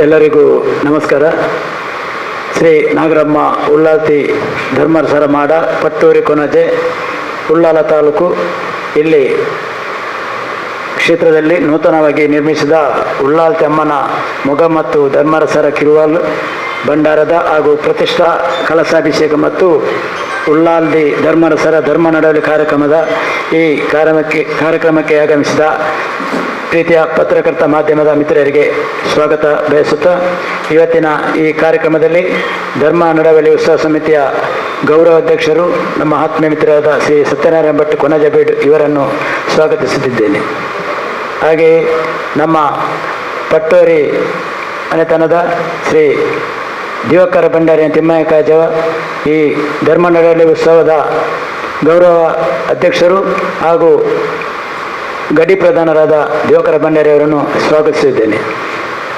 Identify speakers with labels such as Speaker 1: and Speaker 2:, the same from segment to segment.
Speaker 1: ಎಲ್ಲರಿಗೂ ನಮಸ್ಕಾರ. ಶ್ರೀ ನಾಗರಮ್ಮ ಉಳ್ಳಾಲ್ತಿ ಧರ್ಮರಸರ ಮಾಡ, ಪಟ್ಟೂರಿ ಕೊಣಜೆ, ಉಳ್ಳಾಲ ತಾಲೂಕು. ಇಲ್ಲಿ ಕ್ಷೇತ್ರದಲ್ಲಿ ನೂತನವಾಗಿ ನಿರ್ಮಿಸಿದ ಉಳ್ಳಾಲ್ತಿ ಅಮ್ಮನ ಮೊಗ ಮತ್ತು ಧರ್ಮರಸರ ಕಿರುವಾಲ್ ಭಂಡಾರದ ಹಾಗೂ ಪ್ರತಿಷ್ಠಾ ಕಲಶಾಭಿಷೇಕ ಮತ್ತು ಉಳ್ಳಾಲ್ತಿ ಧರ್ಮರಸರ ಧರ್ಮ ನಡವಳಿ ಕಾರ್ಯಕ್ರಮದ ಈ ಕಾರ್ಯಕ್ರಮಕ್ಕೆ ಆಗಮಿಸಿದ ಪ್ರೀತಿಯ ಪತ್ರಕರ್ತ ಮಾಧ್ಯಮದ ಮಿತ್ರರಿಗೆ ಸ್ವಾಗತ ಬಯಸುತ್ತಾ, ಇವತ್ತಿನ ಈ ಕಾರ್ಯಕ್ರಮದಲ್ಲಿ ಧರ್ಮ ನಡವಳಿ ಉತ್ಸವ ಸಮಿತಿಯ ಗೌರವಾಧ್ಯಕ್ಷರು ನಮ್ಮ ಆತ್ಮೀಯ ಮಿತ್ರರಾದ ಶ್ರೀ ಸತ್ಯನಾರಾಯಣ ಭಟ್ ಕೊಣಜಬೇಡ್ ಇವರನ್ನು ಸ್ವಾಗತಿಸುತ್ತಿದ್ದೇನೆ. ಹಾಗೆಯೇ ನಮ್ಮ ಪಟ್ಟೂರಿ ಮನೆತನದ ಶ್ರೀ ದಿವಾಕರ ಭಂಡಾರಿ ತಿಮ್ಮಯ್ಯ ಕಾಜವ ಈ ಧರ್ಮ ನಡವಳಿ ಉತ್ಸವದ ಗೌರವ ಅಧ್ಯಕ್ಷರು ಹಾಗೂ ಗಡಿ ಪ್ರಧಾನರಾದ ದಿವಾಕರ ಭಂಡಾರಿ ಅವರನ್ನು ಸ್ವಾಗತಿಸಿದ್ದೇನೆ.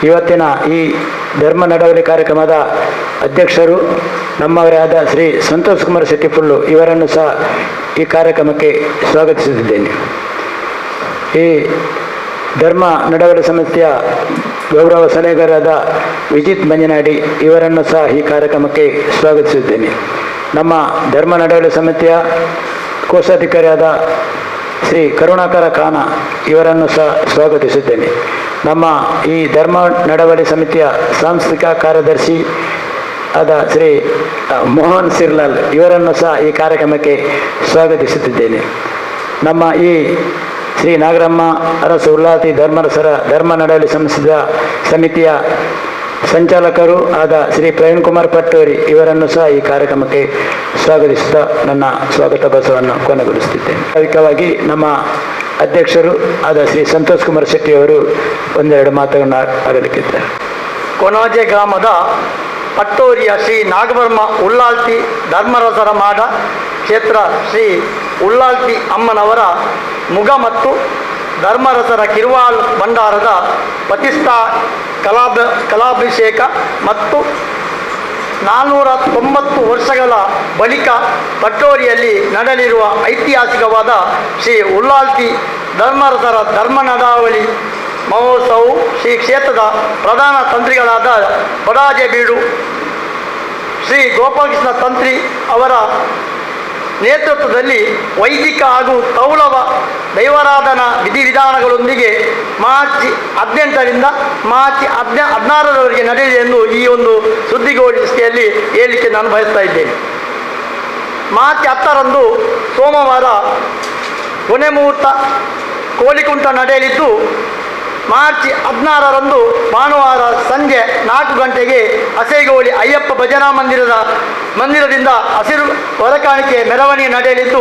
Speaker 1: ಇವತ್ತಿನ ಈ ಧರ್ಮ ನಡವಳಿ ಕಾರ್ಯಕ್ರಮದ ಅಧ್ಯಕ್ಷರು ನಮ್ಮವರೇ ಆದ ಶ್ರೀ ಸಂತೋಷ್ ಕುಮಾರ್ ಶೆಟ್ಟಿ ಫುಲ್ಲು ಇವರನ್ನು ಸಹ ಈ ಕಾರ್ಯಕ್ರಮಕ್ಕೆ ಸ್ವಾಗತಿಸುತ್ತಿದ್ದೇನೆ. ಈ ಧರ್ಮ ನಡವಳಿ ಸಮಿತಿಯ ಗೌರವ ಸಲಹೆಗಾರರಾದ ವಿಜಿತ್ ಮಂಜನಾಡಿ ಇವರನ್ನು ಸಹ ಈ ಕಾರ್ಯಕ್ರಮಕ್ಕೆ ಸ್ವಾಗತಿಸಿದ್ದೇನೆ. ನಮ್ಮ ಧರ್ಮ ನಡವಳಿ ಸಮಿತಿಯ ಕೋಶಾಧಿಕಾರಿಯಾದ ಶ್ರೀ ಕರುಣಾಕರ ಖಾನ ಇವರನ್ನು ಸಹ ಸ್ವಾಗತಿಸುತ್ತೇನೆ. ನಮ್ಮ ಈ ಧರ್ಮ ನಡವಳಿ ಸಮಿತಿಯ ಸಾಂಸ್ಥಿಕ ಕಾರ್ಯದರ್ಶಿ ಆದ ಶ್ರೀ ಮೋಹನ್ ಸಿರ್ಲಾಲ್ ಇವರನ್ನು ಸಹ ಈ ಕಾರ್ಯಕ್ರಮಕ್ಕೆ ಸ್ವಾಗತಿಸುತ್ತಿದ್ದೇನೆ. ನಮ್ಮ ಈ ಶ್ರೀ ನಾಗರಮ್ಮ ಅರಸು ಉಳ್ಳಾಲ್ತಿ ಧರ್ಮರಸರ ಧರ್ಮ ನಡವಳಿ ಸಮಿತಿಯ ಸಂಚಾಲಕರು ಆದ ಶ್ರೀ ಪ್ರವೀಣ್ ಕುಮಾರ್ ಪಟ್ಟೂರಿ ಇವರನ್ನು ಸಹ ಈ ಕಾರ್ಯಕ್ರಮಕ್ಕೆ ಸ್ವಾಗತಿಸುತ್ತಾ ನನ್ನ ಸ್ವಾಗತ ಬಸವನ್ನು ಕೊನೆಗೊಳಿಸುತ್ತಿದ್ದೇನೆ. ಅದಕ್ಕಾಗಿ ನಮ್ಮ ಅಧ್ಯಕ್ಷರು ಆದ ಶ್ರೀ ಸಂತೋಷ್ ಕುಮಾರ್ ಶೆಟ್ಟಿ ಅವರು ಒಂದೆರಡು ಮಾತುಗಳನ್ನು ಆಡಲಿಕ್ಕಿದ್ದಾರೆ.
Speaker 2: ಕೊಣಾಜೆ ಗ್ರಾಮದ ಪಟ್ಟೂರಿಯ ಶ್ರೀ ನಾಗಬ್ರಹ್ಮ ಉಳ್ಳಾಲ್ತಿ ಧರ್ಮರಸರ ಮಾಡ ಕ್ಷೇತ್ರ ಶ್ರೀ ಉಳ್ಳಾಲ್ತಿ ಅಮ್ಮನವರ ಮುಗ ಮತ್ತು ಧರ್ಮರಸರ ಕಿರುವಾಲ್ ಭಂಡಾರದ ಪ್ರತಿಷ್ಠಾ ಕಲಾಭಿಷೇಕ ಮತ್ತು 490 ವರ್ಷಗಳ ಬಳಿಕ ಪಟ್ಟೂರಿಯಲ್ಲಿ ನಡೆಯಲಿರುವ ಐತಿಹಾಸಿಕವಾದ ಶ್ರೀ ಉಳ್ಳಾಲ್ತಿ ಧರ್ಮರಸರ ಧರ್ಮ ನಡಾವಳಿ ಮಹೋತ್ಸವವು ಶ್ರೀ ಕ್ಷೇತ್ರದ ಪ್ರಧಾನ ತಂತ್ರಿಗಳಾದ ಬಡಾಜೆ ಬೀಡು ಶ್ರೀ ಗೋಪಾಲಕೃಷ್ಣ ತಂತ್ರಿ ಅವರ ನೇತೃತ್ವದಲ್ಲಿ ವೈದಿಕ ಹಾಗೂ ತೌಲವ ದೈವಾರಾಧನಾ ವಿಧಿವಿಧಾನಗಳೊಂದಿಗೆ ಮಾರ್ಚ್ 18ರಿಂದ ಮಾರ್ಚ್ 16ರವರೆಗೆ ನಡೆಯಲಿದೆ ಎಂದು ಈ ಒಂದು ಸುದ್ದಿಗೋಷ್ಠಿಯಲ್ಲಿ ಹೇಳಲಿಕ್ಕೆ ನಾನು ಬಯಸ್ತಾ ಇದ್ದೇನೆ. ಮಾರ್ಚ್ 10ರಂದು ಸೋಮವಾರ ಕೊನೆ ಮುಹೂರ್ತ ಕೋಳಿಕುಂಟ ನಡೆಯಲಿದ್ದು, ಮಾರ್ಚ್ 16ರಂದು ಭಾನುವಾರ ಸಂಜೆ 4 ಗಂಟೆಗೆ ಹಸೇಗೋಳಿ ಅಯ್ಯಪ್ಪ ಭಜನಾ ಮಂದಿರದಿಂದ ಹಸಿರು ಹೊರಕಾಣಿಕೆ ಮೆರವಣಿಗೆ ನಡೆಯಲಿದ್ದು,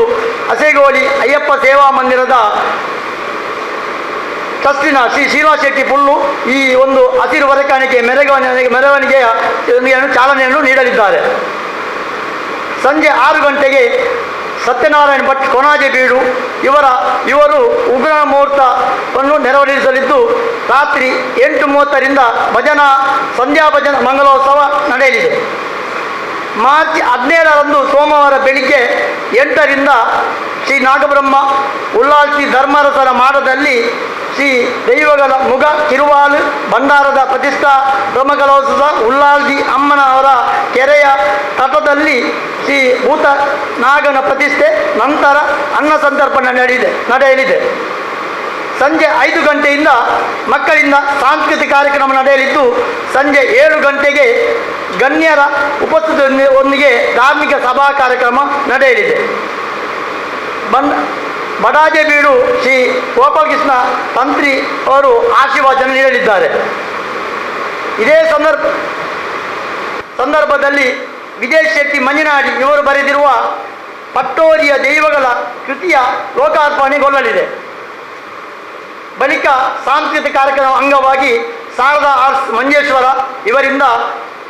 Speaker 2: ಹಸೇಗೋಳಿ ಅಯ್ಯಪ್ಪ ಸೇವಾ ಮಂದಿರದ ಟ್ರಸ್ಟಿನ ಶ್ರೀ ಶೀಲಾ ಶೆಟ್ಟಿ ಪುಲ್ಲು ಈ ಒಂದು ಹಸಿರು ಹೊರಕಾಣಿಕೆ ಮೆರವಣಿಗೆಯ ಚಾಲನೆಯನ್ನು ನೀಡಲಿದ್ದಾರೆ. ಸಂಜೆ 6 ಗಂಟೆಗೆ ಸತ್ಯನಾರಾಯಣ ಭಟ್ ಕೊಣಾಜೆ ಬೀಡು ಇವರು ಉಗ್ರ ಮುಹೂರ್ತವನ್ನು ನೆರವೇರಿಸಲಿದ್ದು, ರಾತ್ರಿ 8:30ರಿಂದ ಸಂಧ್ಯಾ ಭಜನಾ ಮಂಗಲೋತ್ಸವ ನಡೆಯಲಿದೆ. ಮಾರ್ಚ್ 17ರಂದು ಸೋಮವಾರ ಬೆಳಿಗ್ಗೆ 8ರಿಂದ ಶ್ರೀ ನಾಗಬ್ರಹ್ಮ ಉಳ್ಳಾಲ್ತಿ ಧರ್ಮರಸರ ಮಾಡದಲ್ಲಿ ಶ್ರೀ ದೈವಗಳ ಮುಗ ಕಿರುವಾಲು ಭಂಡಾರದ ಪ್ರತಿಷ್ಠಾ ಬ್ರಹ್ಮಕಲೋತ್ಸವ ಉಳ್ಳಾಲ್ತಿ ಅಮ್ಮನವರ ಕೆರೆಯ ತಟದಲ್ಲಿ ಶ್ರೀ ಭೂತನಾಗನ ಪ್ರತಿಷ್ಠೆ, ನಂತರ ಅನ್ನ ಸಂತರ್ಪಣೆ ನಡೆಯಲಿದೆ. ಸಂಜೆ 5 ಗಂಟೆಯಿಂದ ಮಕ್ಕಳಿಂದ ಸಾಂಸ್ಕೃತಿಕ ಕಾರ್ಯಕ್ರಮ ನಡೆಯಲಿದ್ದು, ಸಂಜೆ 7 ಗಂಟೆಗೆ ಗಣ್ಯರ ಉಪಸ್ಥಿತಿಯೊಂದಿಗೆ ಧಾರ್ಮಿಕ ಸಭಾ ಕಾರ್ಯಕ್ರಮ ನಡೆಯಲಿದೆ. ಬಡಾಜೆ ಬೀಡು ಶ್ರೀ ಗೋಪಾಲಕೃಷ್ಣ ತಂತ್ರಿ ಅವರು ಆಶೀರ್ವಚನ ನೀಡಲಿದ್ದಾರೆ. ಇದೇ ಸಂದರ್ಭದಲ್ಲಿ ವಿಜಯ್ ಶೆಟ್ಟಿ ಮಂಜನಾಡಿ ಇವರು ಬರೆದಿರುವ ಪಟ್ಟೂರಿಯ ದೈವಗಳ ಕೃತಿಯ ಲೋಕಾರ್ಪಣೆಗೊಳ್ಳಲಿದೆ. ಬಳಿಕ ಸಾಂಸ್ಕೃತಿಕ ಕಾರ್ಯಕ್ರಮ ಅಂಗವಾಗಿ ಶಾರದಾ ಆರ್ಟ್ಸ್ ಮಂಜೇಶ್ವರ ಇವರಿಂದ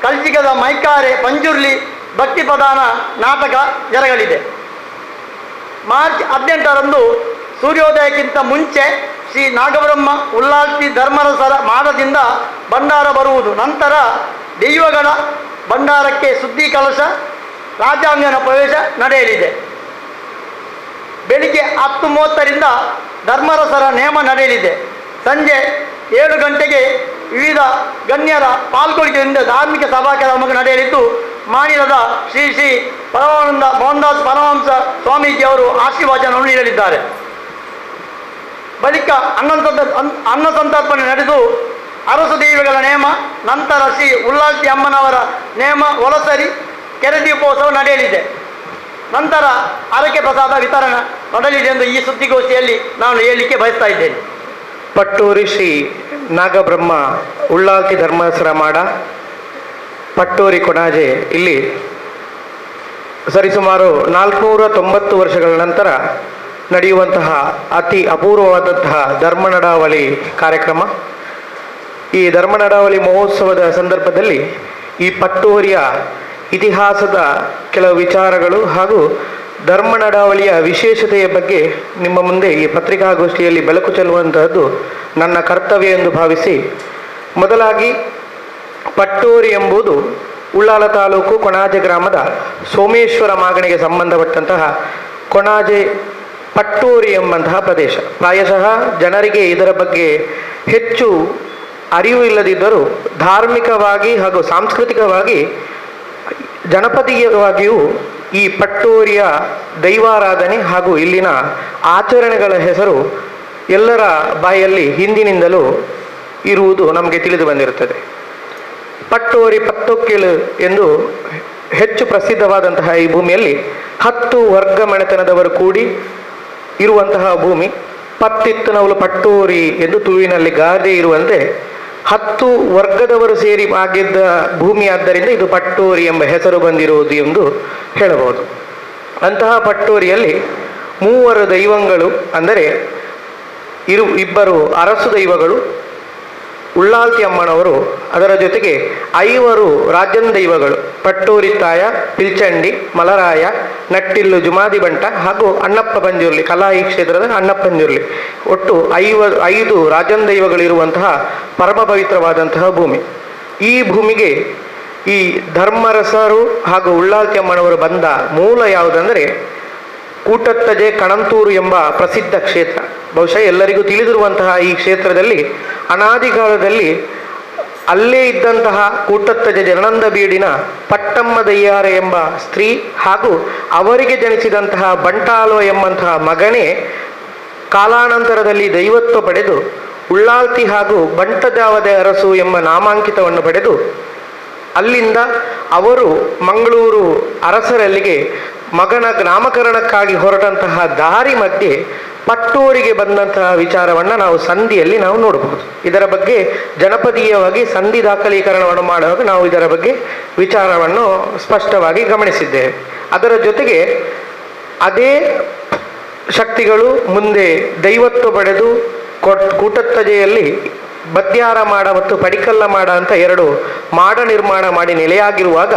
Speaker 2: ಕಲ್ಜಿಗದ ಮೈಕಾರೆ ಪಂಜುರ್ಲಿ ಭಕ್ತಿ ಪ್ರಧಾನ ನಾಟಕ ಜರಗಲಿದೆ. ಮಾರ್ಚ್ 18ರಂದು ಸೂರ್ಯೋದಯಕ್ಕಿಂತ ಮುಂಚೆ ಶ್ರೀ ನಾಗಬ್ರಹ್ಮ ಉಳ್ಳಾಲ್ತಿ ಧರ್ಮರಸರ ಮಾಡದಿಂದ ಭಂಡಾರ ಬರುವುದು. ನಂತರ ದೈವಗಳ ಭಂಡಾರಕ್ಕೆ ಸುದ್ದಿ ಕಲಶ ರಾಜಾಂಗಣ ಪ್ರವೇಶ ನಡೆಯಲಿದೆ. ಬೆಳಿಗ್ಗೆ 10:30ರಿಂದ ಧರ್ಮರಸರ ನೇಮ ನಡೆಯಲಿದೆ. ಸಂಜೆ 7 ಗಂಟೆಗೆ ವಿವಿಧ ಗಣ್ಯರ ಪಾಲ್ಗೊಳ್ಳುವಿಕೆಯಿಂದ ಧಾರ್ಮಿಕ ಸಭಾ ಕಾರ್ಯಕ್ರಮ ನಡೆಯಲಿದ್ದು ಮಾನ್ಯದ ಶ್ರೀ ಶ್ರೀ ಪರಮಾನಂದ ಮೋಹನ್ದಾಸ್ ಪರಮಹಂಸ ಸ್ವಾಮೀಜಿ ಅವರು ಆಶೀರ್ವಚನವನ್ನು ನೀಡಲಿದ್ದಾರೆ. ಬಳಿಕ ಅನ್ನ ಸಂತರ್ಪಣೆ ನಡೆದು ಅರಸು ದೇವಿಗಳ ನೇಮ, ನಂತರ ಶ್ರೀ ಉಲ್ಲಾಲ್ತಿ ಅಮ್ಮನವರ ನೇಮ ಒಲಸರಿ ಕೆರೆ ದೀಪೋತ್ಸವ ನಡೆಯಲಿದೆ. ನಂತರ ಹರಕೆ ಪ್ರಸಾದ ವಿತರಣೆ ನಡೆಯಲಿದೆ ಎಂದು ಈ ಸುದ್ದಿಗೋಷ್ಠಿಯಲ್ಲಿ ನಾನು ಹೇಳಲಿಕ್ಕೆ ಬಯಸ್ತಾ ಇದ್ದೇನೆ.
Speaker 3: ಪಟ್ಟೂರಿ ಶ್ರೀ ನಾಗಬ್ರಹ್ಮ ಉಳ್ಳಾಲ್ತಿ ಧರ್ಮಸ್ಥರ ಮಾಡ ಪಟ್ಟೂರಿ ಕೊಣಾಜೆ ಇಲ್ಲಿ ಸರಿಸುಮಾರು 490 ವರ್ಷಗಳ ನಂತರ ನಡೆಯುವಂತಹ ಅತಿ ಅಪೂರ್ವವಾದಂತಹ ಧರ್ಮ ನಡಾವಳಿ ಕಾರ್ಯಕ್ರಮ. ಈ ಧರ್ಮ ನಡಾವಳಿ ಮಹೋತ್ಸವದ ಸಂದರ್ಭದಲ್ಲಿ ಈ ಪಟ್ಟೂರಿಯ ಇತಿಹಾಸದ ಕೆಲವು ವಿಚಾರಗಳು ಹಾಗೂ ಧರ್ಮ ನಡಾವಳಿಯ ವಿಶೇಷತೆಯ ಬಗ್ಗೆ ನಿಮ್ಮ ಮುಂದೆ ಈ ಪತ್ರಿಕಾಗೋಷ್ಠಿಯಲ್ಲಿ ಬೆಳಕು ಚೆಲ್ಲುವಂತಹದ್ದು ನನ್ನ ಕರ್ತವ್ಯ ಎಂದು ಭಾವಿಸಿ, ಮೊದಲಾಗಿ ಪಟ್ಟೂರಿ ಎಂಬುದು ಉಳ್ಳಾಲ ತಾಲೂಕು ಕೊಣಾಜೆ ಗ್ರಾಮದ ಸೋಮೇಶ್ವರ ಮಾಗಣಿಗೆ ಸಂಬಂಧಪಟ್ಟಂತಹ ಕೊಣಾಜೆ ಪಟ್ಟೂರಿ ಎಂಬಂತಹ ಪ್ರದೇಶ. ಪ್ರಾಯಶಃ ಜನರಿಗೆ ಇದರ ಬಗ್ಗೆ ಹೆಚ್ಚು ಅರಿವು ಇಲ್ಲದಿದ್ದರೂ ಧಾರ್ಮಿಕವಾಗಿ ಹಾಗೂ ಸಾಂಸ್ಕೃತಿಕವಾಗಿ ಜನಪದೀಯವಾಗಿಯೂ ಈ ಪಟ್ಟೂರಿಯ ದೈವಾರಾಧನೆ ಹಾಗೂ ಇಲ್ಲಿನ ಆಚರಣೆಗಳ ಹೆಸರು ಎಲ್ಲರ ಬಾಯಲ್ಲಿ ಹಿಂದಿನಿಂದಲೂ ಇರುವುದು ನಮಗೆ ತಿಳಿದು ಬಂದಿರುತ್ತದೆ. ಪಟ್ಟೂರಿ ಪತ್ತೊಕ್ಕಿಳು ಎಂದು ಹೆಚ್ಚು ಪ್ರಸಿದ್ಧವಾದಂತಹ ಈ ಭೂಮಿಯಲ್ಲಿ 10 ವರ್ಗ ಮನೆತನದವರು ಕೂಡಿ ಇರುವಂತಹ ಭೂಮಿ. ಪತ್ತಿತ್ತನವಲು ಪಟ್ಟೂರಿ ಎಂದು ತುಳುವಿನಲ್ಲಿ ಗಾದೆ ಇರುವಂತೆ 10 ವರ್ಗದವರು ಸೇರಿ ಆಗಿದ್ದ ಭೂಮಿ ಆದ್ದರಿಂದ ಇದು ಪಟ್ಟೂರಿ ಎಂಬ ಹೆಸರು ಬಂದಿರುವುದು ಎಂದು ಹೇಳಬಹುದು. ಅಂತಹ ಪಟ್ಟೂರಿಯಲ್ಲಿ 3 ದೈವಗಳು ಅಂದರೆ ಇಬ್ಬರು ಅರಸು ದೈವಗಳು, ಉಳ್ಳಾಲ್ತಿ ಅಮ್ಮನವರು, ಅದರ ಜೊತೆಗೆ 5 ರಾಜನ್ ದೈವಗಳು ಪಟ್ಟೂರಿ ತಾಯ, ಪಿಲ್ಚಂಡಿ, ಮಲರಾಯ, ನಟ್ಟಿಲ್ಲು ಜುಮಾದಿ ಬಂಟ ಹಾಗೂ ಅಣ್ಣಪ್ಪ ಪಂಜುರ್ಲಿ, ಕಲಾಯಿ ಕ್ಷೇತ್ರದ ಅಣ್ಣಪ್ಪ ಪಂಜುರ್ಲಿ. ಒಟ್ಟು 5 ರಾಜನ್ ದೈವಗಳಿರುವಂತಹ ಪರಮ ಪವಿತ್ರವಾದಂತಹ ಭೂಮಿ. ಈ ಭೂಮಿಗೆ ಈ ಧರ್ಮರಸರು ಹಾಗೂ ಉಳ್ಳಾಲ್ತಿ ಅಮ್ಮನವರು ಬಂದ ಮೂಲ ಯಾವುದಂದರೆ ಕೂಟತ್ತಜೆ ಕಣಂತೂರು ಎಂಬ ಪ್ರಸಿದ್ಧ ಕ್ಷೇತ್ರ. ಬಹುಶಃ ಎಲ್ಲರಿಗೂ ತಿಳಿದಿರುವಂತಹ ಈ ಕ್ಷೇತ್ರದಲ್ಲಿ ಅನಾದಿ ಕಾಲದಲ್ಲಿ ಅಲ್ಲೇ ಇದ್ದಂತಹ ಕೂಟತ್ತಜೆ ಜನನಂದ ಬೀಡಿನ ಪಟ್ಟಮ್ಮ ದಯ್ಯಾರೆ ಎಂಬ ಸ್ತ್ರೀ ಹಾಗೂ ಅವರಿಗೆ ಜನಿಸಿದಂತಹ ಬಂಟಾಲೋ ಎಂಬಂತಹ ಮಗನೇ ಕಾಲಾನಂತರದಲ್ಲಿ ದೈವತ್ವ ಪಡೆದು ಉಳ್ಳಾಲ್ತಿ ಹಾಗೂ ಬಂಟದಾವದೆ ಅರಸು ಎಂಬ ನಾಮಾಂಕಿತವನ್ನು ಪಡೆದು ಅಲ್ಲಿಂದ ಅವರು ಮಂಗಳೂರು ಅರಸರಲ್ಲಿಗೆ ಮಗನ ನಾಮಕರಣಕ್ಕಾಗಿ ಹೊರಟಂತಹ ದಾರಿ ಮಧ್ಯೆ ಪಟ್ಟೂರಿಗೆ ಬಂದಂತಹ ವಿಚಾರವನ್ನು ನಾವು ಸಂಧಿಯಲ್ಲಿ ನಾವು ನೋಡಬಹುದು. ಇದರ ಬಗ್ಗೆ ಜನಪದೀಯವಾಗಿ ಸಂಧಿ ದಾಖಲೀಕರಣವನ್ನು ಮಾಡುವಾಗ ನಾವು ಇದರ ಬಗ್ಗೆ ವಿಚಾರವನ್ನು ಸ್ಪಷ್ಟವಾಗಿ ಗಮನಿಸಿದ್ದೇವೆ. ಅದರ ಜೊತೆಗೆ ಅದೇ ಶಕ್ತಿಗಳು ಮುಂದೆ ದೈವತ್ವ ಪಡೆದು ಕೂಟತ್ತಜೆಯಲ್ಲಿ ಬದ್ಯಾರ ಮಾಡ ಮತ್ತು ಪಡಿಕಲ್ಲ ಮಾಡ ಅಂತ 2 ಮಾಡ ನಿರ್ಮಾಣ ಮಾಡಿ ನೆಲೆಯಾಗಿರುವಾಗ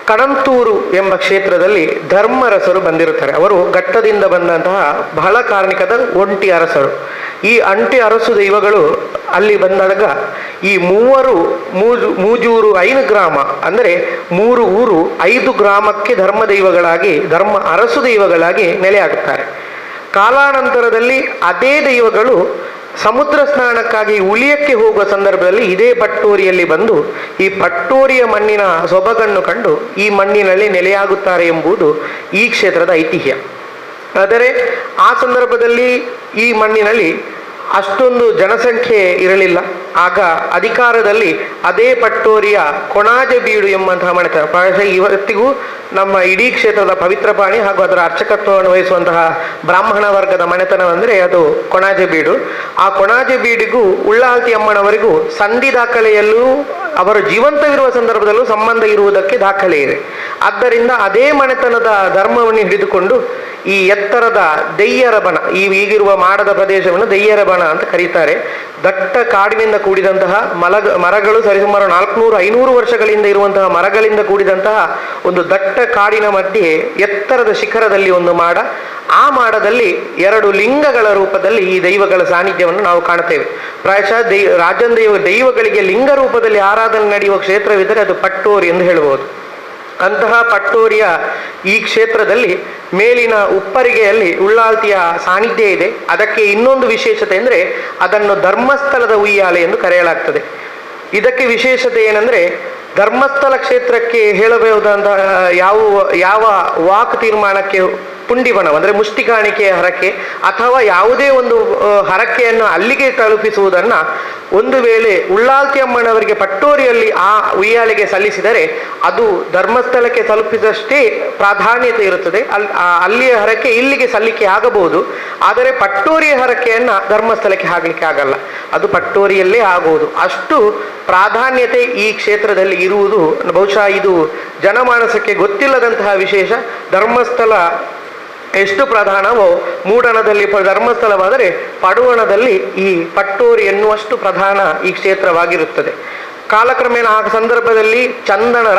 Speaker 3: ಕಣಂತೂರು ಎಂಬ ಕ್ಷೇತ್ರದಲ್ಲಿ ಧರ್ಮರಸರು ಬಂದಿರುತ್ತಾರೆ. ಅವರು ಘಟ್ಟದಿಂದ ಬಂದಂತಹ ಬಹಳ ಕಾರ್ಣಿಕದ ಒಂಟಿ ಅರಸರು. ಈ ಅಂಟಿ ಅರಸು ದೈವಗಳು ಅಲ್ಲಿ ಬಂದಾಗ ಈ 3 ಮೂಜೂರು 5 ಗ್ರಾಮ ಅಂದರೆ 3 ಊರು 5 ಗ್ರಾಮಕ್ಕೆ ಧರ್ಮ ದೈವಗಳಾಗಿ ಧರ್ಮ ಅರಸು ದೈವಗಳಾಗಿ ನೆಲೆಯಾಗುತ್ತಾರೆ. ಕಾಲಾನಂತರದಲ್ಲಿ ಅದೇ ದೈವಗಳು ಸಮುದ್ರ ಸ್ನಾನಕ್ಕಾಗಿ ಉಳಿಯಕ್ಕೆ ಹೋಗುವ ಸಂದರ್ಭದಲ್ಲಿ ಇದೇ ಪಟ್ಟೂರಿಯಲ್ಲಿ ಬಂದು ಈ ಪಟ್ಟೂರಿಯ ಮಣ್ಣಿನ ಸೊಬಗನ್ನು ಕಂಡು ಈ ಮಣ್ಣಿನಲ್ಲಿ ನೆಲೆಯಾಗುತ್ತಾರೆ ಎಂಬುದು ಈ ಕ್ಷೇತ್ರದ ಐತಿಹ್ಯ. ಆದರೆ ಆ ಸಂದರ್ಭದಲ್ಲಿ ಈ ಮಣ್ಣಿನಲ್ಲಿ ಅಷ್ಟೊಂದು ಜನಸಂಖ್ಯೆ ಇರಲಿಲ್ಲ. ಆಗ ಅಧಿಕಾರದಲ್ಲಿ ಅದೇ ಪಟ್ಟೂರಿಯ ಕೊಣಾಜೆ ಬೀಡು ಎಂಬಂತಹ ಮನೆತನ, ಪ್ರಾಯಶಃ ಇವತ್ತಿಗೂ ನಮ್ಮ ಇಡೀ ಕ್ಷೇತ್ರದ ಪವಿತ್ರ ಪ್ರಾಣಿ ಹಾಗೂ ಅದರ ಅರ್ಚಕತ್ವವನ್ನು ವಹಿಸುವಂತಹ ಬ್ರಾಹ್ಮಣ ವರ್ಗದ ಮನೆತನವೆಂದರೆ ಅದು ಕೊಣಾಜೆ ಬೀಡು. ಆ ಕೊಣಾಜೆ ಬೀಡಿಗೂ ಉಳ್ಳಾಲ್ತಿ ಅಮ್ಮನವರಿಗೂ ಸಂಧಿ ದಾಖಲೆಯಲ್ಲೂ ಅವರು ಜೀವಂತವಿರುವ ಸಂದರ್ಭದಲ್ಲೂ ಸಂಬಂಧ ಇರುವುದಕ್ಕೆ ದಾಖಲೆ ಇದೆ. ಆದ್ದರಿಂದ ಅದೇ ಮನೆತನದ ಧರ್ಮವನ್ನು ಹಿಡಿದುಕೊಂಡು ಈ ಎತ್ತರದ ದೆಯ್ಯರ ಬನ, ಈಗಿರುವ ಮಾಡದ ಪ್ರದೇಶವನ್ನು ದೆಯ್ಯರ ಬನ ಅಂತ ಕರೀತಾರೆ. ದಟ್ಟ ಕಾಡಿನಿಂದ ಕೂಡಿದಂತಹ ಮರಗಳು ಸರಿಸುಮಾರು 400-500 ವರ್ಷಗಳಿಂದ ಇರುವಂತಹ ಮರಗಳಿಂದ ಕೂಡಿದಂತಹ ಒಂದು ದಟ್ಟ ಕಾಡಿನ ಮಧ್ಯೆ ಎತ್ತರದ ಶಿಖರದಲ್ಲಿ ಒಂದು ಮಾಡ. ಆ ಮಾಡದಲ್ಲಿ 2 ಲಿಂಗಗಳ ರೂಪದಲ್ಲಿ ಈ ದೈವಗಳ ಸಾನ್ನಿಧ್ಯವನ್ನು ನಾವು ಕಾಣುತ್ತೇವೆ. ಪ್ರಾಯಶಃ ರಾಜನ್ ದೈವಗಳಿಗೆ ಲಿಂಗ ರೂಪದಲ್ಲಿ ಆರಾಧನೆ ನಡೆಯುವ ಕ್ಷೇತ್ರವಿದ್ದರೆ ಅದು ಪಟ್ಟೂರಿ ಎಂದು ಹೇಳಬಹುದು. ಅಂತಹ ಪಟ್ಟೋರಿಯ ಈ ಕ್ಷೇತ್ರದಲ್ಲಿ ಮೇಲಿನ ಉಪ್ಪರಿಗೆಯಲ್ಲಿ ಉಳ್ಳಾಲ್ತಿಯ ಸಾನ್ನಿಧ್ಯ ಇದೆ. ಅದಕ್ಕೆ ಇನ್ನೊಂದು ವಿಶೇಷತೆ ಅಂದರೆ ಅದನ್ನು ಧರ್ಮಸ್ಥಳದ ಉಯ್ಯಾಲೆ ಎಂದು ಕರೆಯಲಾಗ್ತದೆ. ಇದಕ್ಕೆ ವಿಶೇಷತೆ ಏನಂದರೆ ಧರ್ಮಸ್ಥಳ ಕ್ಷೇತ್ರಕ್ಕೆ ಹೇಳಬಹುದಾದ ಯಾವ ವಾಕ್ ತೀರ್ಮಾನಕ್ಕೆ ಪುಂಡಿಬಣ ಅಂದರೆ ಮುಷ್ಟಿ ಕಾಣಿಕೆಯ ಹರಕೆ ಅಥವಾ ಯಾವುದೇ ಒಂದು ಹರಕೆಯನ್ನು ಅಲ್ಲಿಗೆ ತಲುಪಿಸುವುದನ್ನು ಒಂದು ವೇಳೆ ಉಳ್ಳಾಲ್ತಿ ಅಮ್ಮನವರಿಗೆ ಪಟ್ಟೋರಿಯಲ್ಲಿ ಆ ಉಯ್ಯಾಲೆಗೆ ಸಲ್ಲಿಸಿದರೆ ಅದು ಧರ್ಮಸ್ಥಳಕ್ಕೆ ತಲುಪಿದಷ್ಟೇ ಪ್ರಾಧಾನ್ಯತೆ ಇರುತ್ತದೆ. ಅಲ್ಲಿಯ ಹರಕೆ ಇಲ್ಲಿಗೆ ಸಲ್ಲಿಕೆ ಆಗಬಹುದು. ಆದರೆ ಪಟ್ಟೋರಿಯ ಹರಕೆಯನ್ನು ಧರ್ಮಸ್ಥಳಕ್ಕೆ ಹಾಕಲಿಕ್ಕೆ ಆಗಲ್ಲ, ಅದು ಪಟ್ಟೋರಿಯಲ್ಲೇ ಆಗುವುದು. ಅಷ್ಟು ಪ್ರಾಧಾನ್ಯತೆ ಈ ಕ್ಷೇತ್ರದಲ್ಲಿ ಇರುವುದು ಬಹುಶಃ ಇದು ಜನಮಾನಸಕ್ಕೆ ಗೊತ್ತಿಲ್ಲದಂತಹ ವಿಶೇಷ. ಧರ್ಮಸ್ಥಳ ಎಷ್ಟು ಪ್ರಧಾನವೋ ಮೂಡಣದಲ್ಲಿ ಧರ್ಮಸ್ಥಳವಾದರೆ ಪಡುವಣದಲ್ಲಿ ಈ ಪಟ್ಟೋರಿ ಎನ್ನುವಷ್ಟು ಪ್ರಧಾನ ಈ ಕ್ಷೇತ್ರವಾಗಿರುತ್ತದೆ. ಕಾಲಕ್ರಮೇಣ ಆ ಸಂದರ್ಭದಲ್ಲಿ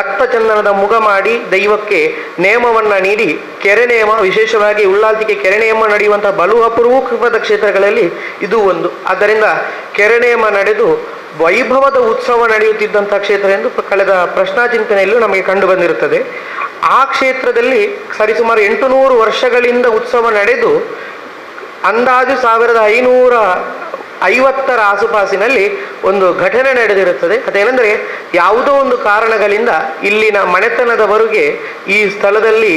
Speaker 3: ರಕ್ತ ಚಂದನದ ಮುಗ ಮಾಡಿ ದೈವಕ್ಕೆ ನೇಮವನ್ನು ನೀಡಿ ಕೆರೆ ನೇಮ, ವಿಶೇಷವಾಗಿ ಉಳ್ಳಾಲ್ತಿಗೆ ಕೆರೆ ನೇಮ ನಡೆಯುವಂತಹ ಬಲು ಅಪರೂಪದ ಕ್ಷೇತ್ರಗಳಲ್ಲಿ ಇದು ಒಂದು. ಆದ್ದರಿಂದ ಕೆರೆ ನೇಮ ನಡೆದು ವೈಭವದ ಉತ್ಸವ ನಡೆಯುತ್ತಿದ್ದಂಥ ಕ್ಷೇತ್ರ ಎಂದು ಕಳೆದ ಪ್ರಶ್ನಾಚಿಂತನೆಯಲ್ಲೂ ನಮಗೆ ಕಂಡು ಬಂದಿರುತ್ತದೆ. ಆ ಕ್ಷೇತ್ರದಲ್ಲಿ ಸರಿಸುಮಾರು 800 ವರ್ಷಗಳಿಂದ ಉತ್ಸವ ನಡೆದು ಅಂದಾಜು 1550 ಆಸುಪಾಸಿನಲ್ಲಿ ಒಂದು ಘಟನೆ ನಡೆದಿರುತ್ತದೆ. ಅದೇನೆಂದರೆ ಯಾವುದೋ ಒಂದು ಕಾರಣಗಳಿಂದ ಇಲ್ಲಿನ ಮನೆತನದವರಿಗೆ ಈ ಸ್ಥಳದಲ್ಲಿ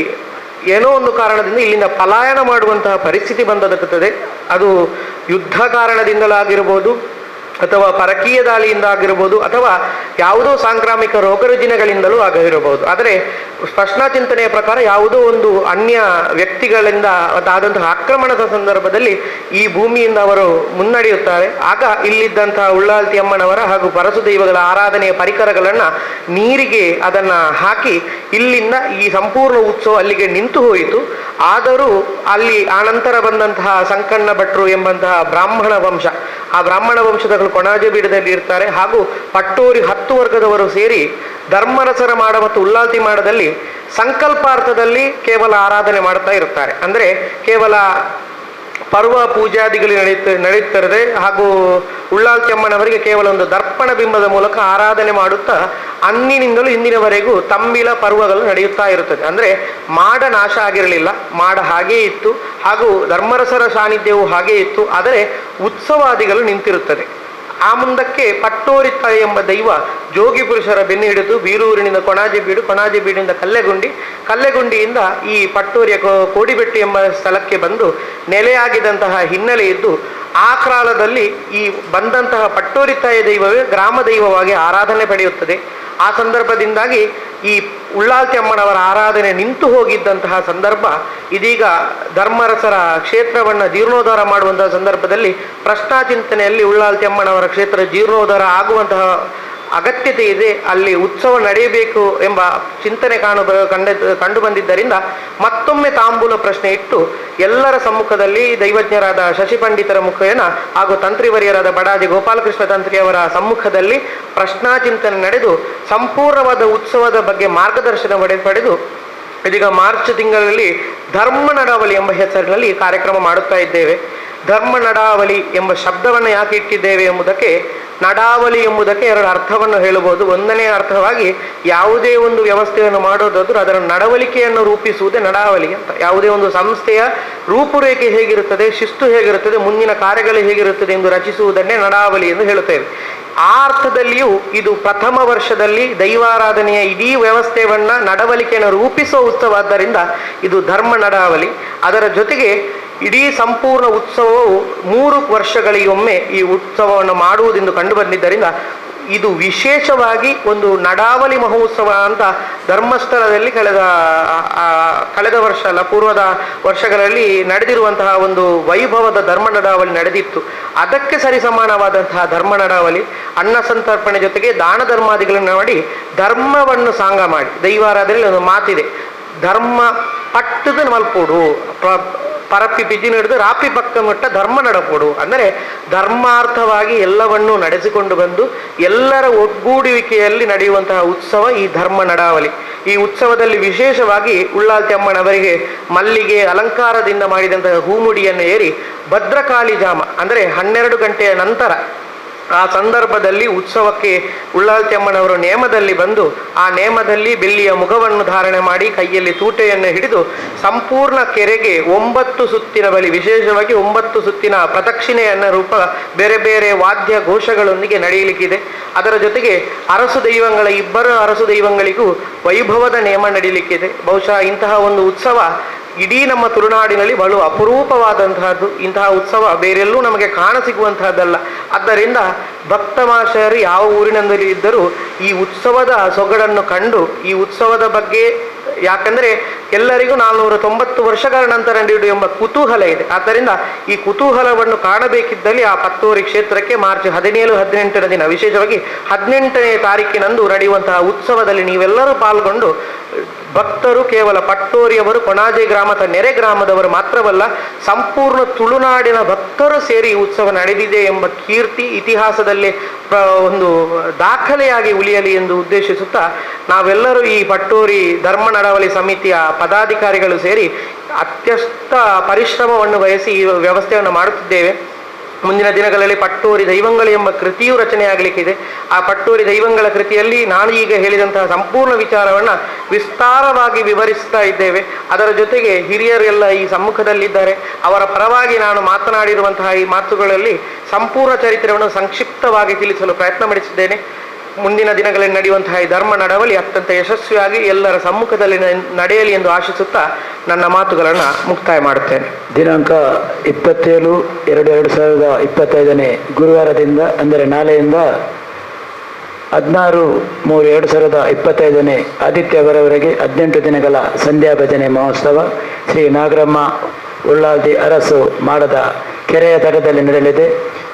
Speaker 3: ಏನೋ ಒಂದು ಕಾರಣದಿಂದ ಇಲ್ಲಿಂದ ಪಲಾಯನ ಮಾಡುವಂತಹ ಪರಿಸ್ಥಿತಿ ಬಂದದಕ್ಕುತ್ತದೆ. ಅದು ಯುದ್ಧ ಕಾರಣದಿಂದಲಾಗಿರ್ಬೋದು ಅಥವಾ ಪರಕೀಯ ದಾಳಿಯಿಂದ ಆಗಿರ್ಬೋದು ಅಥವಾ ಯಾವುದೋ ಸಾಂಕ್ರಾಮಿಕ ರೋಗರುಜಿನಗಳಿಂದಲೂ ಆಗಿರಬಹುದು. ಆದರೆ ಪ್ರಶ್ನಾಚಿಂತನೆಯ ಪ್ರಕಾರ ಯಾವುದೋ ಒಂದು ಅನ್ಯ ವ್ಯಕ್ತಿಗಳಿಂದ ಆದಂತಹ ಆಕ್ರಮಣದ ಸಂದರ್ಭದಲ್ಲಿ ಈ ಭೂಮಿಯಿಂದ ಅವರು ಮುನ್ನಡೆಯುತ್ತಾರೆ. ಆಗ ಇಲ್ಲಿದ್ದಂತಹ ಉಳ್ಳಾಲ್ತಿ ಅಮ್ಮನವರ ಹಾಗೂ ಪರಸು ದೈವಗಳ ಆರಾಧನೆಯ ಪರಿಕರಗಳನ್ನು ನೀರಿಗೆ ಅದನ್ನು ಹಾಕಿ ಇಲ್ಲಿಂದ ಈ ಸಂಪೂರ್ಣ ಉತ್ಸವ ಅಲ್ಲಿಗೆ ನಿಂತು ಹೋಯಿತು. ಆದರೂ ಅಲ್ಲಿ ಆನಂತರ ಬಂದಂತಹ ಸಂಕಣ್ಣ ಭಟ್ರು ಎಂಬಂತಹ ಬ್ರಾಹ್ಮಣ ವಂಶ, ಆ ಬ್ರಾಹ್ಮಣ ವಂಶದ ಕೊಣಾಜೆ ಬೀಡದಲ್ಲಿ ಇರ್ತಾರೆ. ಹಾಗೂ ಪಟ್ಟೋರಿ 10 ವರ್ಗದವರು ಸೇರಿ ಧರ್ಮರಸರ ಮಾಡ ಮತ್ತು ಉಳ್ಳಾಲ್ತಿ ಮಾಡದಲ್ಲಿ ಸಂಕಲ್ಪಾರ್ಥದಲ್ಲಿ ಕೇವಲ ಆರಾಧನೆ ಮಾಡ್ತಾ ಇರ್ತಾರೆ. ಅಂದರೆ ಕೇವಲ ಪರ್ವ ಪೂಜಾದಿಗಳು ನಡೆಯುತ್ತಿರದೆ ಹಾಗೂ ಉಳ್ಳಾಲ್ತಿ ಅಮ್ಮನವರಿಗೆ ಕೇವಲ ಒಂದು ದರ್ಪಣ ಬಿಂಬದ ಮೂಲಕ ಆರಾಧನೆ ಮಾಡುತ್ತಾ ಅಂದಿನಿಂದಲೂ ಇಂದಿನವರೆಗೂ ತಂಬಿಲ ಪರ್ವಗಳು ನಡೆಯುತ್ತಾ ಇರುತ್ತದೆ. ಅಂದರೆ ಮಾಡ ನಾಶ ಆಗಿರಲಿಲ್ಲ, ಮಾಡ ಹಾಗೇ ಇತ್ತು ಹಾಗೂ ಧರ್ಮರಸರ ಸಾನ್ನಿಧ್ಯವು ಹಾಗೇ ಇತ್ತು. ಆದರೆ ಉತ್ಸವಾದಿಗಳು ನಿಂತಿರುತ್ತದೆ. ಆ ಮುಂದಕ್ಕೆ ಪಟ್ಟೋರಿತ್ತ ಎಂಬ ದೈವ ಜೋಗಿ ಪುರುಷರ ಬೆನ್ನು ಹಿಡಿದು ಬೀರೂರಿನಿಂದ ಕೊಣಾಜೆ ಬೀಡಿನಿಂದ ಕಲ್ಲೆಗುಂಡಿಯಿಂದ ಈ ಪಟ್ಟೋರಿಯ ಕೋಡಿಬೆಟ್ಟು ಎಂಬ ಸ್ಥಳಕ್ಕೆ ಬಂದು ನೆಲೆಯಾಗಿದ್ದಂತಹ ಹಿನ್ನೆಲೆ ಇದ್ದು ಆ ಕಾಲದಲ್ಲಿ ಈ ಬಂದಂತಹ ಪಟ್ಟೋರಿತಾಯ ದೈವವೇ ಗ್ರಾಮ ದೈವವಾಗಿ ಆರಾಧನೆ ಪಡೆಯುತ್ತದೆ. ಆ ಸಂದರ್ಭದಿಂದಾಗಿ ಈ ಉಳ್ಳಾಲ್ತಿ ಅಮ್ಮನವರ ಆರಾಧನೆ ನಿಂತು ಹೋಗಿದ್ದಂತಹ ಸಂದರ್ಭ ಇದೀಗ ಧರ್ಮರಸರ ಕ್ಷೇತ್ರವನ್ನು ಜೀರ್ಣೋದ್ಧಾರ ಮಾಡುವಂತಹ ಸಂದರ್ಭದಲ್ಲಿ ಪ್ರಶ್ನಾಚಿಂತನೆಯಲ್ಲಿ ಉಳ್ಳಾಲ್ತಿ ಅಮ್ಮನವರ ಕ್ಷೇತ್ರ ಜೀರ್ಣೋದ್ಧಾರ ಆಗುವಂತಹ ಅಗತ್ಯತೆ ಇದೆ, ಅಲ್ಲಿ ಉತ್ಸವ ನಡೆಯಬೇಕು ಎಂಬ ಚಿಂತನೆ ಕಂಡು ಬಂದಿದ್ದರಿಂದ ಮತ್ತೊಮ್ಮೆ ತಾಂಬೂಲ ಪ್ರಶ್ನೆ ಇಟ್ಟು ಎಲ್ಲರ ಸಮ್ಮುಖದಲ್ಲಿ ದೈವಜ್ಞರಾದ ಶಶಿ ಪಂಡಿತರ ಮುಖೇನ ಹಾಗೂ ತಂತ್ರಿವರಿಯರಾದ ಬಡಾಜಿ ಗೋಪಾಲಕೃಷ್ಣ ತಂತ್ರಿಯವರ ಸಮ್ಮುಖದಲ್ಲಿ ಪ್ರಶ್ನಾಚಿಂತನೆ ನಡೆದು ಸಂಪೂರ್ಣವಾದ ಉತ್ಸವದ ಬಗ್ಗೆ ಮಾರ್ಗದರ್ಶನ ಪಡೆದು ಇದೀಗ ಮಾರ್ಚ್ ತಿಂಗಳಲ್ಲಿ ಧರ್ಮ ನಡಾವಳಿ ಎಂಬ ಹೆಸರಿನಲ್ಲಿ ಈ ಕಾರ್ಯಕ್ರಮ ಮಾಡುತ್ತಾ ಇದ್ದೇವೆ. ಧರ್ಮ ನಡಾವಳಿ ಎಂಬ ಶಬ್ದವನ್ನು ಯಾಕೆ ಇಟ್ಟಿದ್ದೇವೆ ಎಂಬುದಕ್ಕೆ, ನಡಾವಳಿ ಎಂಬುದಕ್ಕೆ 2 ಅರ್ಥವನ್ನು ಹೇಳಬಹುದು. ಒಂದನೇ ಅರ್ಥವಾಗಿ ಯಾವುದೇ ಒಂದು ವ್ಯವಸ್ಥೆಯನ್ನು ಮಾಡೋದಾದ್ರೂ ಅದರ ನಡವಳಿಕೆಯನ್ನು ರೂಪಿಸುವುದೇ ನಡಾವಳಿ ಅಂತ. ಯಾವುದೇ ಒಂದು ಸಂಸ್ಥೆಯ ರೂಪುರೇಖೆ ಹೇಗಿರುತ್ತದೆ, ಶಿಸ್ತು ಹೇಗಿರುತ್ತದೆ, ಮುಂದಿನ ಕಾರ್ಯಗಳು ಹೇಗಿರುತ್ತದೆ ಎಂದು ರಚಿಸುವುದನ್ನೇ ನಡಾವಳಿ ಎಂದು ಹೇಳುತ್ತೇವೆ. ಆ ಅರ್ಥದಲ್ಲಿಯೂ ಇದು ಪ್ರಥಮ ವರ್ಷದಲ್ಲಿ ದೈವಾರಾಧನೆಯ ಇಡೀ ವ್ಯವಸ್ಥೆಯನ್ನ ನಡವಳಿಕೆಯನ್ನು ರೂಪಿಸುವ ಉತ್ಸವ ಆದ್ದರಿಂದ ಇದು ಧರ್ಮ ನಡಾವಳಿ. ಅದರ ಜೊತೆಗೆ ಇಡೀ ಸಂಪೂರ್ಣ ಉತ್ಸವವು 3 ವರ್ಷಗಳಿಗೊಮ್ಮೆ ಈ ಉತ್ಸವವನ್ನು ಮಾಡುವುದೆಂದು ಕಂಡು ಬಂದಿದ್ದರಿಂದ ಇದು ವಿಶೇಷವಾಗಿ ಒಂದು ನಡಾವಳಿ ಮಹೋತ್ಸವ ಅಂತ ಧರ್ಮಸ್ಥಳದಲ್ಲಿ ಕಳೆದ ವರ್ಷ ಅಲ್ಲ, ಪೂರ್ವದ ವರ್ಷಗಳಲ್ಲಿ ನಡೆದಿರುವಂತಹ ಒಂದು ವೈಭವದ ಧರ್ಮ ನಡಾವಳಿ ನಡೆದಿತ್ತು. ಅದಕ್ಕೆ ಸರಿಸಮಾನವಾದಂತಹ ಧರ್ಮ ನಡಾವಳಿ ಅನ್ನ ಸಂತರ್ಪಣೆ ಜೊತೆಗೆ ದಾನ ಧರ್ಮಾದಿಗಳನ್ನು ಮಾಡಿ ಧರ್ಮವನ್ನು ಸಾಂಗ ಮಾಡಿ, ದೈವಾರಾಧನೆಯಲ್ಲಿ ಒಂದು ಮಾತಿದೆ, ಧರ್ಮ ಪಟ್ಟದ ಮಲ್ಪೋಡು ಪರಪ್ಪಿ ಪಿಜ್ಜಿನ ಹಿಡಿದು ರಾಪಿ ಪಕ್ಕ ಮಟ್ಟ ಧರ್ಮ ನಡಪೋಡು. ಅಂದರೆ ಧರ್ಮಾರ್ಥವಾಗಿ ಎಲ್ಲವನ್ನೂ ನಡೆಸಿಕೊಂಡು ಬಂದು ಎಲ್ಲರ ಒಗ್ಗೂಡುವಿಕೆಯಲ್ಲಿ ನಡೆಯುವಂತಹ ಉತ್ಸವ ಈ ಧರ್ಮ ನಡಾವಳಿ. ಈ ಉತ್ಸವದಲ್ಲಿ ವಿಶೇಷವಾಗಿ ಉಳ್ಳಾಲ್ತಿ ಅಮ್ಮನವರಿಗೆ ಮಲ್ಲಿಗೆ ಅಲಂಕಾರದಿಂದ ಮಾಡಿದಂತಹ ಹೂಮುಡಿಯನ್ನು ಏರಿ ಭದ್ರಕಾಳಿ ಜಾಮ ಅಂದರೆ 12 ಗಂಟೆಯ ನಂತರ ಆ ಸಂದರ್ಭದಲ್ಲಿ ಉತ್ಸವಕ್ಕೆ ಉಳ್ಳಾಲ್ತಿ ಅಮ್ಮನವರು ನೇಮದಲ್ಲಿ ಬಂದು ಆ ನೇಮದಲ್ಲಿ ಬೆಳ್ಳಿಯ ಮುಖವನ್ನು ಧಾರಣೆ ಮಾಡಿ ಕೈಯಲ್ಲಿ ತೂಟೆಯನ್ನು ಹಿಡಿದು ಸಂಪೂರ್ಣ ಕೆರೆಗೆ 9 ಸುತ್ತಿನ ಬಳಿ, ವಿಶೇಷವಾಗಿ 9 ಸುತ್ತಿನ ಪ್ರದಕ್ಷಿಣೆಯನ್ನ ರೂಪ ಬೇರೆ ಬೇರೆ ವಾದ್ಯ ಘೋಷಗಳೊಂದಿಗೆ ನಡೆಯಲಿಕ್ಕಿದೆ. ಅದರ ಜೊತೆಗೆ ಇಬ್ಬರು ಅರಸು ದೈವಗಳಿಗೂ ವೈಭವದ ನೇಮ ನಡೀಲಿಕ್ಕಿದೆ. ಬಹುಶಃ ಇಂತಹ ಒಂದು ಉತ್ಸವ ಇಡೀ ನಮ್ಮ ತುಳುನಾಡಿನಲ್ಲಿ ಬಹಳ ಅಪರೂಪವಾದಂತಹದ್ದು. ಇಂತಹ ಉತ್ಸವ ಬೇರೆಲ್ಲೂ ನಮಗೆ ಕಾಣಸಿಗುವಂತಹದ್ದಲ್ಲ. ಆದ್ದರಿಂದ ಭಕ್ತ ಮಹಾಶಯರು ಯಾವ ಊರಿನಲ್ಲಿ ಇದ್ದರೂ ಈ ಉತ್ಸವದ ಸೊಗಡನ್ನು ಕಂಡು ಈ ಉತ್ಸವದ ಬಗ್ಗೆ, ಯಾಕಂದರೆ ಎಲ್ಲರಿಗೂ 490 ವರ್ಷಗಳ ನಂತರ ನಡೆಯುವುದು ಎಂಬ ಕುತೂಹಲ ಇದೆ. ಆದ್ದರಿಂದ ಈ ಕುತೂಹಲವನ್ನು ಕಾಣಬೇಕಿದ್ದಲ್ಲಿ ಆ ಪತ್ತೋರಿ ಕ್ಷೇತ್ರಕ್ಕೆ ಮಾರ್ಚ್ 17, 18ರ ದಿನ, ವಿಶೇಷವಾಗಿ 18ನೇ ತಾರೀಕಿನಂದು ನಡೆಯುವಂತಹ ಉತ್ಸವದಲ್ಲಿ ನೀವೆಲ್ಲರೂ ಪಾಲ್ಗೊಂಡು ಭಕ್ತರು ಕೇವಲ ಪಟ್ಟೋರಿಯವರು, ಕೊಣಾಜೆ ಗ್ರಾಮದ ನೆರೆ ಗ್ರಾಮದವರು ಮಾತ್ರವಲ್ಲ, ಸಂಪೂರ್ಣ ತುಳುನಾಡಿನ ಭಕ್ತರು ಸೇರಿ ಈ ಉತ್ಸವ ನಡೆದಿದೆ ಎಂಬ ಕೀರ್ತಿ ಇತಿಹಾಸದಲ್ಲಿ ಒಂದು ದಾಖಲೆಯಾಗಿ ಉಳಿಯಲಿ ಎಂದು ಉದ್ದೇಶಿಸುತ್ತಾ ನಾವೆಲ್ಲರೂ ಈ ಪಟ್ಟೋರಿ ಧರ್ಮ ನಡವಳಿ ಸಮಿತಿಯ ಪದಾಧಿಕಾರಿಗಳು ಸೇರಿ ಅತ್ಯಂತ ಪರಿಶ್ರಮವನ್ನು ವಹಿಸಿ ಈ ವ್ಯವಸ್ಥೆಯನ್ನು ಮಾಡುತ್ತಿದ್ದೇವೆ. ಮುಂದಿನ ದಿನಗಳಲ್ಲಿ ಪಟ್ಟೋರಿ ದೈವಂಗಳು ಎಂಬ ಕೃತಿಯೂ ರಚನೆಯಾಗಲಿಕ್ಕಿದೆ. ಆ ಪಟ್ಟೋರಿ ದೈವಂಗಳ ಕೃತಿಯಲ್ಲಿ ನಾನು ಈಗ ಹೇಳಿದಂತಹ ಸಂಪೂರ್ಣ ವಿಚಾರವನ್ನು ವಿಸ್ತಾರವಾಗಿ ವಿವರಿಸ್ತಾ ಇದ್ದೇವೆ. ಅದರ ಜೊತೆಗೆ ಹಿರಿಯರೆಲ್ಲ ಈ ಸಮ್ಮುಖದಲ್ಲಿದ್ದಾರೆ. ಅವರ ಪರವಾಗಿ ನಾನು ಮಾತನಾಡಿರುವಂತಹ ಈ ಮಾತುಗಳಲ್ಲಿ ಸಂಪೂರ್ಣ ಚರಿತ್ರೆಯನ್ನು ಸಂಕ್ಷಿಪ್ತವಾಗಿ ತಿಳಿಸಲು ಪ್ರಯತ್ನ ಮಾಡಿಸಿದ್ದೇನೆ. ಮುಂದಿನ ದಿನಗಳಲ್ಲಿ ನಡೆಯುವಂತಹ ಈ ಧರ್ಮ ನಡವಳಿ ಅತ್ಯಂತ ಯಶಸ್ವಿಯಾಗಿ ಎಲ್ಲರ ಸಮ್ಮುಖದಲ್ಲಿ ನಡೆಯಲಿ ಎಂದು ಆಶಿಸುತ್ತಾ ನನ್ನ ಮಾತುಗಳನ್ನು ಮುಕ್ತಾಯ ಮಾಡುತ್ತೇನೆ.
Speaker 1: ದಿನಾಂಕ 27/2/2025 ಗುರುವಾರದಿಂದ, ಅಂದರೆ ನಾಳೆಯಿಂದ 16/3/2025 ಆದಿತ್ಯವರವರೆಗೆ 18 ದಿನಗಳ ಸಂಧ್ಯಾ ಭಜನೆ ಮಹೋತ್ಸವ ಶ್ರೀ ನಾಗರಮ್ಮ ಉಳ್ಳಾಲ್ತಿ ಅರಸು ಮಾಡದ ಕೆರೆಯ ತಟದಲ್ಲಿ ನಡೆಯಲಿದೆ.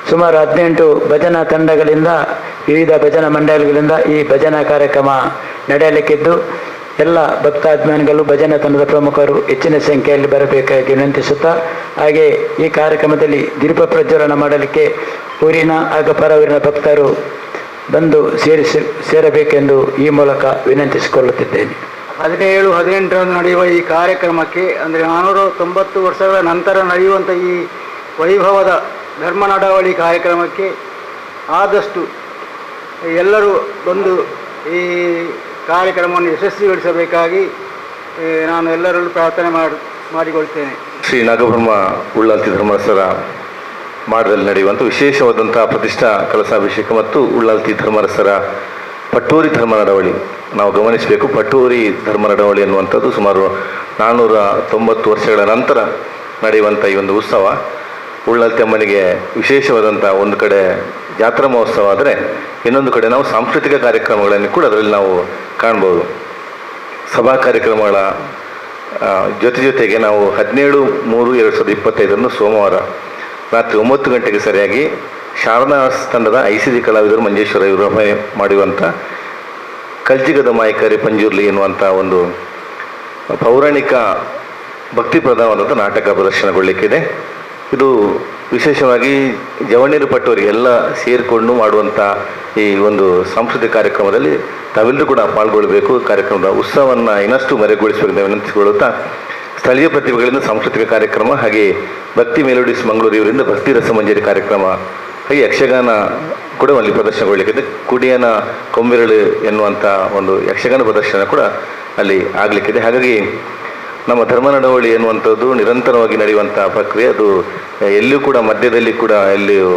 Speaker 1: ಸುಮಾರು 18 ಭಜನಾ ತಂಡಗಳಿಂದ, ವಿವಿಧ ಭಜನಾ ಮಂಡಳಿಗಳಿಂದ ಈ ಭಜನಾ ಕಾರ್ಯಕ್ರಮ ನಡೆಯಲಿಕ್ಕಿದ್ದು, ಎಲ್ಲ ಭಕ್ತಾಭಿಮಾನಿಗಳು, ಭಜನಾ ತಂಡದ ಪ್ರಮುಖರು ಹೆಚ್ಚಿನ ಸಂಖ್ಯೆಯಲ್ಲಿ ಬರಬೇಕಾಗಿ ವಿನಂತಿಸುತ್ತಾ, ಹಾಗೆ ಈ ಕಾರ್ಯಕ್ರಮದಲ್ಲಿ ದೀಪ ಪ್ರಜ್ವಲನ ಮಾಡಲಿಕ್ಕೆ ಊರಿನ ಹಾಗೂ ಪರ ಊರಿನ ಭಕ್ತರು ಬಂದು ಸೇರಬೇಕೆಂದು ಈ ಮೂಲಕ ವಿನಂತಿಸಿಕೊಳ್ಳುತ್ತಿದ್ದೇನೆ.
Speaker 2: 17-18 ನಡೆಯುವ ಈ ಕಾರ್ಯಕ್ರಮಕ್ಕೆ, ಅಂದರೆ 490 ವರ್ಷಗಳ ನಂತರ ನಡೆಯುವಂಥ ಈ ವೈಭವದ ಧರ್ಮ ನಡವಳಿ ಕಾರ್ಯಕ್ರಮಕ್ಕೆ ಆದಷ್ಟು ಎಲ್ಲರೂ ಬಂದು ಈ ಕಾರ್ಯಕ್ರಮವನ್ನು ಯಶಸ್ವಿಗೊಳಿಸಬೇಕಾಗಿ ನಾನು ಎಲ್ಲರಲ್ಲೂ ಪ್ರಾರ್ಥನೆ ಮಾಡಿಕೊಳ್ತೇನೆ.
Speaker 4: ಶ್ರೀ ನಾಗಬ್ರಹ್ಮ ಉಳ್ಳಾಲ್ತಿ ಧರ್ಮರಸರ ಮಾಡದಲ್ಲಿ ನಡೆಯುವಂಥ ವಿಶೇಷವಾದಂಥ ಪ್ರತಿಷ್ಠಾ ಕಲಶಾಭಿಷೇಕ ಮತ್ತು ಉಳ್ಳಾಲ್ತಿ ಧರ್ಮರಸರ ಪಟ್ಟೋರಿ ಧರ್ಮ ನಡವಳಿ ನಾವು ಗಮನಿಸಬೇಕು. ಪಟ್ಟೋರಿ ಧರ್ಮ ನಡವಳಿ ಅನ್ನುವಂಥದ್ದು ಸುಮಾರು 490 ವರ್ಷಗಳ ನಂತರ ನಡೆಯುವಂಥ ಈ ಒಂದು ಉತ್ಸವ ಉಳ್ಳಾಲ್ತಿ ಅಮ್ಮನಿಗೆ ವಿಶೇಷವಾದಂಥ ಒಂದು ಕಡೆ ಜಾತ್ರಾ ಮಹೋತ್ಸವ ಆದರೆ, ಇನ್ನೊಂದು ಕಡೆ ನಾವು ಸಾಂಸ್ಕೃತಿಕ ಕಾರ್ಯಕ್ರಮಗಳನ್ನು ಕೂಡ ಅದರಲ್ಲಿ ನಾವು ಕಾಣ್ಬೋದು. ಸಭಾ ಕಾರ್ಯಕ್ರಮಗಳ ಜೊತೆಗೆ ನಾವು 17/3/2025 ಸೋಮವಾರ ರಾತ್ರಿ 9 ಗಂಟೆಗೆ ಸರಿಯಾಗಿ ಶಾರದಾ ತಂಡದ ICD ಕಲಾವಿದರು ಮಂಜೇಶ್ವರ ಇವರು ಮಾಡುವಂಥ ಕಲ್ಜಿಗದ ಮಾಯಕರಿ ಪಂಜುರ್ಲಿ ಎನ್ನುವಂಥ ಒಂದು ಪೌರಾಣಿಕ ಭಕ್ತಿಪ್ರದವಾದಂಥ ನಾಟಕ ಪ್ರದರ್ಶನಗೊಳ್ಳಲಿಕ್ಕಿದೆ. ಇದು ವಿಶೇಷವಾಗಿ ಜವಣೀರು ಪಟ್ಟೋರಿ ಎಲ್ಲ ಸೇರಿಕೊಂಡು ಮಾಡುವಂಥ ಈ ಒಂದು ಸಾಂಸ್ಕೃತಿಕ ಕಾರ್ಯಕ್ರಮದಲ್ಲಿ ತಾವೆಲ್ಲರೂ ಕೂಡ ಪಾಲ್ಗೊಳ್ಳಬೇಕು. ಕಾರ್ಯಕ್ರಮದ ಉತ್ಸವವನ್ನು ಇನ್ನಷ್ಟು ಮೆರೆಗೊಳಿಸಬೇಕೆಂದು ವಿನಂತಿಸಿಕೊಳ್ಳುತ್ತಾ, ಸ್ಥಳೀಯ ಪ್ರತಿಭೆಗಳಿಂದ ಸಾಂಸ್ಕೃತಿಕ ಕಾರ್ಯಕ್ರಮ, ಹಾಗೆ ಭಕ್ತಿ ಮೆಲೋಡಿಸ್ ಮಂಗಳೂರು ಇವರಿಂದ ಭಕ್ತಿ ರಸಮಂಜರಿ ಕಾರ್ಯಕ್ರಮ, ಹಾಗೆ ಯಕ್ಷಗಾನ ಕೂಡ ಅಲ್ಲಿ ಪ್ರದರ್ಶನಗೊಳ್ಳಲಿಕ್ಕಿದೆ. ಕುಡಿಯನ ಕೊಂಬೆರಳು ಎನ್ನುವಂಥ ಒಂದು ಯಕ್ಷಗಾನ ಪ್ರದರ್ಶನ ಕೂಡ ಅಲ್ಲಿ ಆಗಲಿಕ್ಕಿದೆ. ಹಾಗಾಗಿ ನಮ್ಮ ಧರ್ಮ ನಡವಳಿ ಎನ್ನುವಂಥದ್ದು ನಿರಂತರವಾಗಿ ನಡೆಯುವಂಥ ಪ್ರಕ್ರಿಯೆ. ಅದು ಎಲ್ಲಿಯೂ ಕೂಡ ಮಧ್ಯದಲ್ಲಿ ಕೂಡ ಎಲ್ಲಿಯೂ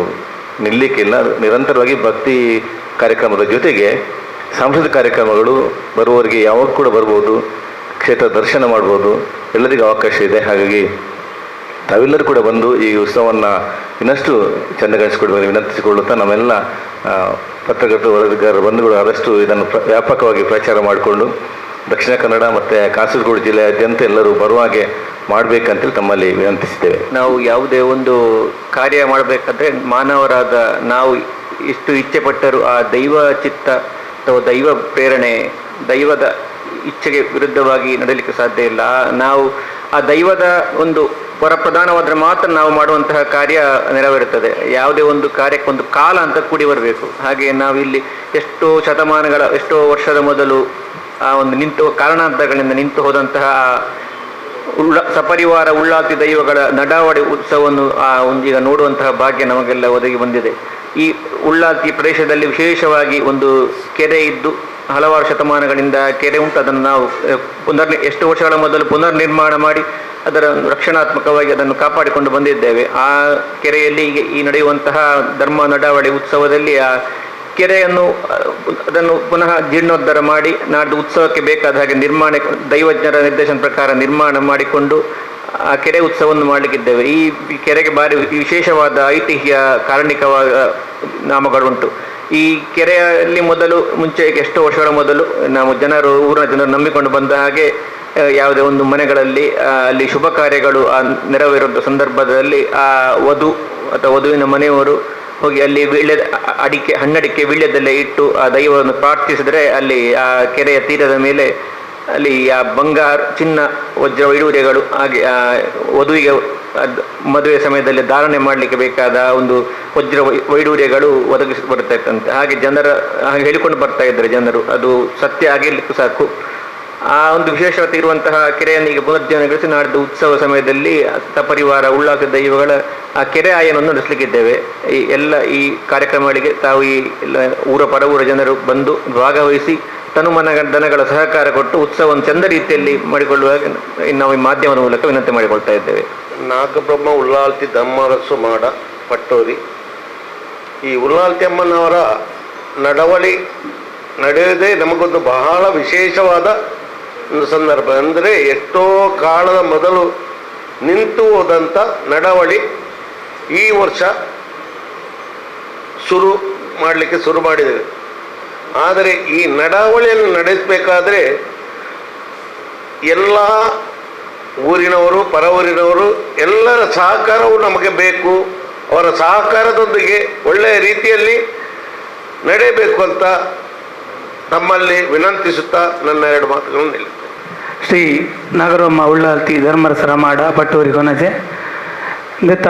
Speaker 4: ನಿಲ್ಲಲಿಕ್ಕಿಲ್ಲ. ನಿರಂತರವಾಗಿ ಭಕ್ತಿ ಕಾರ್ಯಕ್ರಮದ ಜೊತೆಗೆ ಸಾಂಸ್ಕೃತಿಕ ಕಾರ್ಯಕ್ರಮಗಳು ಬರುವವರಿಗೆ ಯಾವಾಗ ಕೂಡ ಬರ್ಬೋದು, ಕ್ಷೇತ್ರ ದರ್ಶನ ಮಾಡ್ಬೋದು, ಎಲ್ಲರಿಗೂ ಅವಕಾಶ ಇದೆ. ಹಾಗಾಗಿ ತಾವೆಲ್ಲರೂ ಕೂಡ ಬಂದು ಈ ಉತ್ಸವವನ್ನು ಇನ್ನಷ್ಟು ಚೆಂದಗೊಳಿಸಿಕೊಡುವ ವಿನಂತಿಸಿಕೊಳ್ಳುತ್ತಾ, ನಮ್ಮೆಲ್ಲ ಪತ್ರಕರ್ತರು, ವರದಿಗಾರರ ಬಂಧುಗಳು ಆದಷ್ಟು ಇದನ್ನು ವ್ಯಾಪಕವಾಗಿ ಪ್ರಚಾರ ಮಾಡಿಕೊಂಡು ದಕ್ಷಿಣ ಕನ್ನಡ ಮತ್ತು ಕಾಸರಗೋಡು ಜಿಲ್ಲೆಯಾದ್ಯಂತ ಎಲ್ಲರೂ ಬರುವ ಹಾಗೆ ಮಾಡಬೇಕಂತೇಳಿ ತಮ್ಮಲ್ಲಿ ವಿನಂತಿಸಿದ್ದೇವೆ.
Speaker 5: ನಾವು ಯಾವುದೇ ಒಂದು ಕಾರ್ಯ ಮಾಡಬೇಕಾದ್ರೆ ಮಾನವರಾದ ನಾವು ಇಷ್ಟು ಇಚ್ಛೆ ಪಟ್ಟರೂ ಆ ದೈವ ಚಿತ್ತ ಅಥವಾ ದೈವ ಪ್ರೇರಣೆ, ದೈವದ ಇಚ್ಛೆಗೆ ವಿರುದ್ಧವಾಗಿ ನಡೆಯಲಿಕ್ಕೆ ಸಾಧ್ಯ ಇಲ್ಲ. ನಾವು ಆ ದೈವದ ಒಂದು ವರಪ್ರಧಾನವಾದರೆ ಮಾತ್ರ ನಾವು ಮಾಡುವಂತಹ ಕಾರ್ಯ ನೆರವೇರುತ್ತದೆ. ಯಾವುದೇ ಒಂದು ಕಾರ್ಯಕ್ಕೊಂದು ಕಾಲ ಅಂತ ಕೂಡಿ ಬರಬೇಕು. ಹಾಗೆ ನಾವಿಲ್ಲಿ ಎಷ್ಟೋ ಶತಮಾನಗಳ, ಎಷ್ಟೋ ವರ್ಷದ ಮೊದಲು ಆ ಒಂದು ಕಾರಣಾಂತರಗಳಿಂದ ನಿಂತು ಹೋದಂತಹ ಸಪರಿವಾರ ಉಳ್ಳಾಲ್ತಿ ದೈವಗಳ ನಡಾವಳಿ ಉತ್ಸವವನ್ನು ಈಗ ನೋಡುವಂತಹ ಭಾಗ್ಯ ನಮಗೆಲ್ಲ ಒದಗಿ ಬಂದಿದೆ. ಈ ಉಳ್ಳಾಲ್ತಿ ಪ್ರದೇಶದಲ್ಲಿ ವಿಶೇಷವಾಗಿ ಒಂದು ಕೆರೆ ಇದ್ದು ಹಲವಾರು ಶತಮಾನಗಳಿಂದ ಕೆರೆ ಉಂಟು. ಅದನ್ನು ನಾವು ಎಷ್ಟು ವರ್ಷಗಳ ಮೊದಲು ಪುನರ್ನಿರ್ಮಾಣ ಮಾಡಿ ಅದರ ರಕ್ಷಣಾತ್ಮಕವಾಗಿ ಅದನ್ನು ಕಾಪಾಡಿಕೊಂಡು ಬಂದಿದ್ದೇವೆ. ಆ ಕೆರೆಯಲ್ಲಿ ಈಗ ಈ ನಡೆಯುವಂತಹ ಧರ್ಮ ನಡಾವಳಿ ಉತ್ಸವದಲ್ಲಿ ಆ ಕೆರೆಯನ್ನು ಅದನ್ನು ಪುನಃ ಜೀರ್ಣೋದ್ಧಾರ ಮಾಡಿ ನಾಡ್ದು ಉತ್ಸವಕ್ಕೆ ಬೇಕಾದ ಹಾಗೆ ದೈವಜ್ಞರ ನಿರ್ದೇಶನ ಪ್ರಕಾರ ನಿರ್ಮಾಣ ಮಾಡಿಕೊಂಡು ಆ ಕೆರೆ ಉತ್ಸವವನ್ನು ಮಾಡಲಿಕ್ಕಿದ್ದೇವೆ. ಈ ಕೆರೆಗೆ ಭಾರಿ ವಿಶೇಷವಾದ ಐತಿಹ್ಯ ಕಾರಣಿಕವಾದ ನಾಮಗಳುಂಟು. ಈ ಕೆರೆಯಲ್ಲಿ ಮುಂಚೆ ಎಷ್ಟೋ ವರ್ಷಗಳ ಮೊದಲು ನಾವು ಊರಿನ ಜನರು ನಂಬಿಕೊಂಡು ಬಂದ ಹಾಗೆ ಯಾವುದೇ ಒಂದು ಮನೆಗಳಲ್ಲಿ ಅಲ್ಲಿ ಶುಭ ಕಾರ್ಯಗಳು ನೆರವೇರುವ ಸಂದರ್ಭದಲ್ಲಿ ಆ ವಧು ಅಥವಾ ವಧುವಿನ ಮನೆಯವರು ಹೋಗಿ ಅಲ್ಲಿ ಹಣ್ಣಡಿಕೆ ವೀಳ್ಯದಲ್ಲೇ ಇಟ್ಟು ಆ ದೈವವನ್ನು ಪ್ರಾರ್ಥಿಸಿದರೆ ಅಲ್ಲಿ ಆ ಕೆರೆಯ ತೀರದ ಮೇಲೆ ಅಲ್ಲಿ ಆ ಬಂಗಾರ, ಚಿನ್ನ, ವಜ್ರ ವೈಡೂರ್ಯಗಳು ಹಾಗೆ ವಧುವಿಗೆ ಮದುವೆ ಸಮಯದಲ್ಲಿ ಧಾರಣೆ ಮಾಡಲಿಕ್ಕೆ ಬೇಕಾದ ಒಂದು ವಜ್ರ ವೈಡೂರ್ಯಗಳು ಒದಗಿಸಿ ಬರ್ತಾ ಇತ್ತಂತೆ. ಹಾಗೆ ಹಾಗೆ ಹೇಳಿಕೊಂಡು ಬರ್ತಾ ಇದ್ದಾರೆ ಜನರು. ಅದು ಸತ್ಯ ಆಗಿರ್ಲಿಕ್ಕೂ ಸಾಕು. ಆ ಒಂದು ವಿಶೇಷತೆ ಇರುವಂತಹ ಕೆರೆಯನ್ನು ಈಗ ಪುನರ್ಜೀವನಗೊಳಿಸಿ ನಾಡ್ದು ಉತ್ಸವ ಸಮಯದಲ್ಲಿ ಸಪರಿವಾರ ಉಳ್ಳಾಲ್ತಿ ದೈವಗಳ ಆ ಕೆರೆ ಆಯನವನ್ನು ನಡೆಸಲಿಕ್ಕಿದ್ದೇವೆ. ಈ ಕಾರ್ಯಕ್ರಮಗಳಿಗೆ ತಾವು ಊರ ಪರವೂರ ಜನರು ಬಂದು ಭಾಗವಹಿಸಿ ದನಗಳ ಸಹಕಾರ ಕೊಟ್ಟು ಉತ್ಸವವನ್ನು ಚಂದ ರೀತಿಯಲ್ಲಿ ಮಾಡಿಕೊಳ್ಳುವಾಗ ನಾವು ಈ ಮಾಧ್ಯಮದ ಮೂಲಕ ವಿನಂತಿ ಮಾಡಿಕೊಳ್ತಾ ಇದ್ದೇವೆ.
Speaker 6: ನಾಗಬ್ರಹ್ಮ ಉಳ್ಳಾಲ್ತಿ ಧರ್ಮರಸು ಮಾಡ ಪಟ್ಟೋರಿ. ಈ ಉಳ್ಳಾಲ್ತಿ ಅಮ್ಮನವರ ನಡವಳಿ ನಡೆಯುವುದೇ ನಮಗೊಂದು ಬಹಳ ವಿಶೇಷವಾದ ಒಂದು ಸಂದರ್ಭ. ಅಂದರೆ ಎಷ್ಟೋ ಕಾಲದ ಮೊದಲು ನಿಂತು ಹೋದಂಥ ನಡವಳಿ ಈ ವರ್ಷ ಶುರು ಮಾಡಿದ್ದೇವೆ. ಆದರೆ ಈ ನಡಾವಳಿಯನ್ನು ನಡೆಸಬೇಕಾದ್ರೆ ಎಲ್ಲ ಊರಿನವರು, ಪರವೂರಿನವರು ಎಲ್ಲರ ಸಹಕಾರವು ನಮಗೆ ಬೇಕು. ಅವರ ಸಹಕಾರದೊಂದಿಗೆ ಒಳ್ಳೆಯ ರೀತಿಯಲ್ಲಿ ನಡೆಯಬೇಕು ಅಂತ ನಮ್ಮಲ್ಲಿ ವಿನಂತಿಸುತ್ತಾ ನನ್ನ 2 ಮಾತುಗಳನ್ನು ನಿಲ್ಲಿಸ್ತೇನೆ.
Speaker 1: ಶ್ರೀ ನಾಗರಮ್ಮ ಉಳ್ಳಾಲ್ತಿ ಧರ್ಮರಸರ ಮಾಡ ಪಟ್ಟೂರಿ ಕೊನಜೆ ದತ್ತ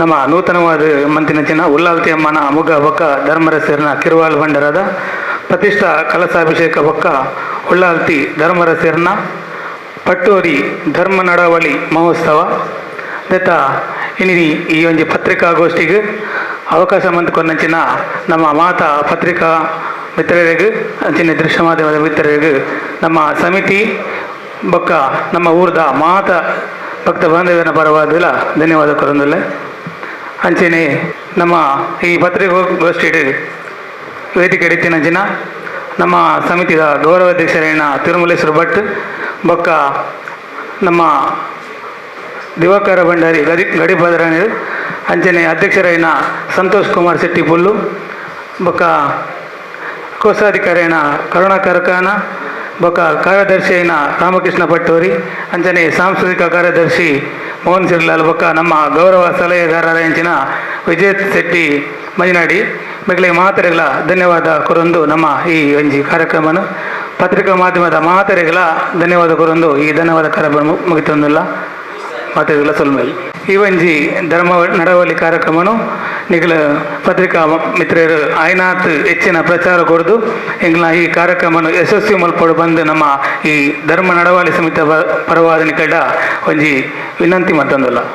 Speaker 1: ನಮ್ಮ ನೂತನವಾದ ಮಂತಿನಚಿನ ಉಳ್ಳಾಲ್ತಿ ಅಮ್ಮನ ಮುಗ ಬೊಕ್ಕ ಧರ್ಮರಸೇರನ ಕಿರುವಾಲ್ ಬಂಡರದ ಪ್ರತಿಷ್ಠಾ ಕಲಸಾಭಿಷೇಕ ಬೊಕ್ಕ ಉಳ್ಳಾಲ್ತಿ ಧರ್ಮರಸೇರನ ಪಟ್ಟೂರಿ ಧರ್ಮ ನಡಾವಳಿ ಮಹೋತ್ಸವ ದತ್ತ ಇನ್ನಿ ಈ ಒಂದು ಪತ್ರಿಕಾಗೋಷ್ಠಿಗೆ ಅವಕಾಶ ಮಂತ್ಕೊಂಡಂಚಿನ ನಮ್ಮ ಮಾತಾ ಪತ್ರಿಕಾ ಮಿತ್ರರಿಗೂ ಅಂಚಿನ ದೃಶ್ಯ ಮಾಧ್ಯಮದ ಮಿತ್ರರಿಗೂ ನಮ್ಮ ಸಮಿತಿ ಬೊಕ್ಕ ನಮ್ಮ ಊರದ ಮಾತ ಭಕ್ತ ಬಾಂಧವ್ಯನ ಪರವಾದಿಲ್ಲ ಧನ್ಯವಾದ ಕೊರೊಂದಿಲ್ಲ. ಅಂಚನೆ ನಮ್ಮ ಈ ಪತ್ರಿಕಾಗೋಷ್ಠಿ ವೇದಿಕೆ ಇಡಿತಿನಂಚಿನ ನಮ್ಮ ಸಮಿತಿಯ ಗೌರವಾಧ್ಯಕ್ಷರೈನ ತಿರುಮಲೇಶ್ವರ ಭಟ್ ಬೊಕ್ಕ ನಮ್ಮ ದಿವಾಕರ ಭಂಡಾರಿ ಗಡಿಪಾದರಾಣಿ ಅಂಚನೆ ಅಧ್ಯಕ್ಷರೈನ ಸಂತೋಷ್ ಕುಮಾರ್ ಶೆಟ್ಟಿ ಪುಲ್ಲು ಬೊಕ್ಕ ಕೋಶಾಧಿಕಾರಿನ ಕರುಣಾಕರ ಖಾನ ಬೊಕ್ಕ ಕಾರ್ಯದರ್ಶಿ అయిన ರಾಮಕೃಷ್ಣ ಪಟ್ಟೂರಿ ಅಂಚನೆ ಸಾಂಸ್ಕೃತಿಕ ಕಾರ್ಯದರ್ಶಿ ಮೋಹನ್ ಸಿರ್ಲಾಲ್ ಬೊಕ್ಕ ನಮ್ಮ ಗೌರವ ಸಲಹೆಗಾರರ ಹೆಂಚಿನ ವಿಜಯ್ ಶೆಟ್ಟಿ ಮಂಜನಾಡಿ ಬೆಗಳಿಗೆ ಮಾತರೆಗಳ ಧನ್ಯವಾದ ಕೊರೊಂದು ನಮ್ಮ ಈ ಒಂಜಿ ಕಾರ್ಯಕ್ರಮನು ಪತ್ರಿಕಾ ಮಾಧ್ಯಮದ ಮಾತರೆಗಳ ಧನ್ಯವಾದ ಕೊರೊಂದು ಈ ಧನ್ಯವಾದ ಕಾರ್ಯಕ್ರಮ ಮುಗಿತೊಂದಿಲ್ಲ ಮಾತರೆಗಳ ಸೊಲ್ಮೇಲೆ ಈ ಒಂಜಿ ಧರ್ಮ ನಡವಳಿ ಕಾರ್ಯಕ್ರಮನು ನಿಗಲ ಪತ್ರಿಕಾ ಮಿತ್ರರು ಆಯ್ನಾತ್ ಹೆಚ್ಚಿನ ಪ್ರಚಾರ ಕೊಡ್ದು ಎಂಗ್ಲ ಈ ಕಾರ್ಯಕ್ರಮನು ಯಶಸ್ವಿ ಮಲ್ಪಡು ಬಂದು ನಮ್ಮ ಈ ಧರ್ಮ ನಡವಳಿ ಸಮಿತಿ ಪರವಾದ ನಿಕಟ ಒಂಜಿ ವಿನಂತಿ ಮತ್ತೊಂದಲ್ಲ.